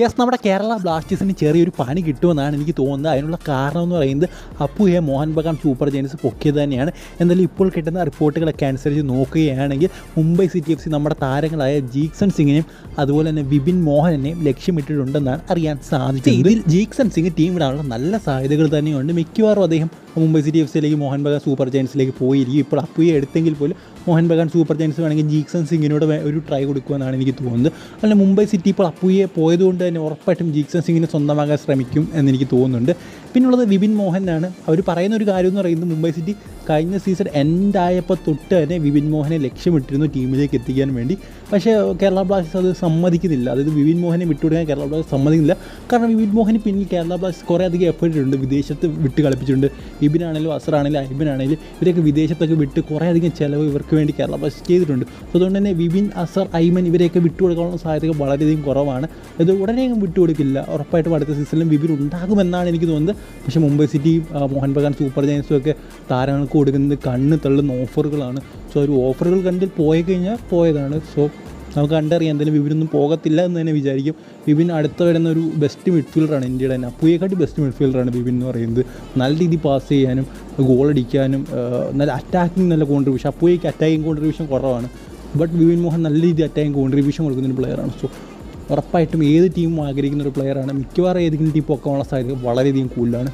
Yes, നമ്മുടെ കേരള ബ്ലാസ്റ്റേഴ്സിന് ചെറിയൊരു പണി കിട്ടുമെന്നാണ് എനിക്ക് തോന്നുന്നത്. അതിനുള്ള കാരണം എന്ന് പറയുന്നത് അപ്പുയെ മോഹൻ ബഗാൻ സൂപ്പർ ജയൻസ് പൊക്കിയത് തന്നെയാണ്. എന്തായാലും ഇപ്പോൾ കിട്ടുന്ന റിപ്പോർട്ടുകളൊക്കെ അനുസരിച്ച് നോക്കുകയാണെങ്കിൽ മുംബൈ സിറ്റി എഫ് സി നമ്മുടെ താരങ്ങളായ ജീക്സൺ സിംഗിനെയും അതുപോലെ തന്നെ വിപിൻ മോഹനെയും ലക്ഷ്യമിട്ടിട്ടുണ്ടെന്നാണ് അറിയാൻ സാധിച്ചത്. ഇതിൽ ജീക്സൺ സിംഗ് ടീം വിടാനുള്ള നല്ല സാധ്യതകൾ തന്നെയുണ്ട്. മിക്കവാറും അദ്ദേഹം മുംബൈ സിറ്റി എഫ് സിയിലേക്ക് മോഹൻ ബഗാൻ സൂപ്പർ ജയൻസിലേക്ക് പോയിരിക്കും. ഇപ്പോൾ അപ്പുയെ എടുത്തെങ്കിൽ പോലും മോഹൻ ബഗാൻ സൂപ്പർ ജയൻസ് വേണമെങ്കിൽ ജീക്സൺ സിംഗിനോട് ഒരു ട്രൈ കൊടുക്കുമെന്നാണ് എനിക്ക് തോന്നുന്നത്. അല്ല, മുംബൈ സിറ്റി ഇപ്പോൾ അപ്പുയെ പോയതുകൊണ്ട് തന്നെ ഉറപ്പായിട്ടും ജീക്സൺ സിംഗിനെ സ്വന്തമാക്കാൻ ശ്രമിക്കും എന്നെനിക്ക് തോന്നുന്നുണ്ട്. പിന്നുള്ളത് വിപിൻ മോഹനാണ്. അവർ പറയുന്ന ഒരു കാര്യം എന്ന് പറയുന്നത് മുംബൈ സിറ്റി കഴിഞ്ഞ സീസൺ എൻഡായപ്പോൾ തൊട്ട് തന്നെ വിപിൻ മോഹനെ ലക്ഷ്യമിട്ടിരുന്നു ടീമിലേക്ക് എത്തിക്കാൻ വേണ്ടി. പക്ഷേ കേരള ബ്ലാസ്റ്റേഴ്സ് അത് സമ്മതിക്കുന്നില്ല. അതായത് വിപിൻ മോഹനെ വിട്ടുകൊടുക്കാൻ കേരള ബ്ലാസ്റ്റേഴ്സ് സമ്മതിക്കുന്നില്ല. കാരണം വിപിൻ മോഹന് പിന്നിൽ കേരള ബ്ലാസ്റ്റേഴ്സ് കുറേ അധികം എഫേർട്ട് ഉണ്ട്. വിദേശത്ത് വിട്ട് കളിപ്പിച്ചിട്ടുണ്ട്. വിപിനാണെങ്കിലും അസറാണെങ്കിലും ഐബിനാണെങ്കിലും ഇവരൊക്കെ വിദേശത്തൊക്കെ വിട്ട് കുറേ അധികം ചിലവ് ഇവർക്ക് വേണ്ടി കേരള ബ്ലാസ്റ്റേഴ്സ് ചെയ്തിട്ടുണ്ട്. അതുകൊണ്ട് തന്നെ വിപിൻ, അസർ, ഐമൻ ഇവരെയൊക്കെ വിട്ടുകൊടുക്കാനുള്ള സാധ്യതകൾ വളരെയധികം കുറവാണ്. ഇത് ഉടനെയും വിട്ടുകൊടുക്കില്ല. ഉറപ്പായിട്ടും അടുത്ത സീസണിലും വിപിൻ ഉണ്ടാകുമെന്നാണ് എനിക്ക് തോന്നുന്നത്. പക്ഷേ മുംബൈ സിറ്റിയും മോഹൻ ബഗാൻ സൂപ്പർ ജയൻസും ഒക്കെ താരങ്ങൾക്ക് കൊടുക്കുന്നത് കണ്ണ് തള്ളുന്ന ഓഫറുകളാണ്. സോ ഒരു ഓഫറുകൾ കണ്ടിൽ പോയി കഴിഞ്ഞാൽ പോയതാണ്. സോ നമുക്ക് കണ്ടറിയാം എന്തായാലും വിപിനൊന്നും പോകത്തില്ല എന്ന് തന്നെ വിചാരിക്കും. വിപിൻ അടുത്ത വരുന്ന ഒരു ബെസ്റ്റ് മിഡ്ഫീൽഡറാണ് ഇന്ത്യയുടെ തന്നെ. അപ്പുയെക്കാട്ടി ബെസ്റ്റ് മിഡ്ഫീൽഡറാണ് വിപിൻ എന്ന് പറയുന്നത്. നല്ല രീതിയിൽ പാസ് ചെയ്യാനും ഗോൾ അടിക്കാനും നല്ല അറ്റാക്കിങ് നല്ല കോൺട്രിബ്യൂഷൻ. അപ്പുയ്ക്ക് അറ്റാക്കിങ് കോൺട്രിബ്യൂഷൻ കുറവാണ്. ബട്ട് വിപിൻ മോഹൻ നല്ല രീതിയിൽ അറ്റാക്കിങ് കോൺട്രിബ്യൂഷൻ കൊടുക്കുന്ന ഒരു പ്ലെയറാണ്. സോ ഉറപ്പായിട്ടും ഏത് ടീമും ആഗ്രഹിക്കുന്ന ഒരു പ്ലെയറാണ്. മിക്കവാറും ഏതെങ്കിലും ടീം പൊക്കാനുള്ള സാധ്യത വളരെയധികം കൂടുതലാണ്.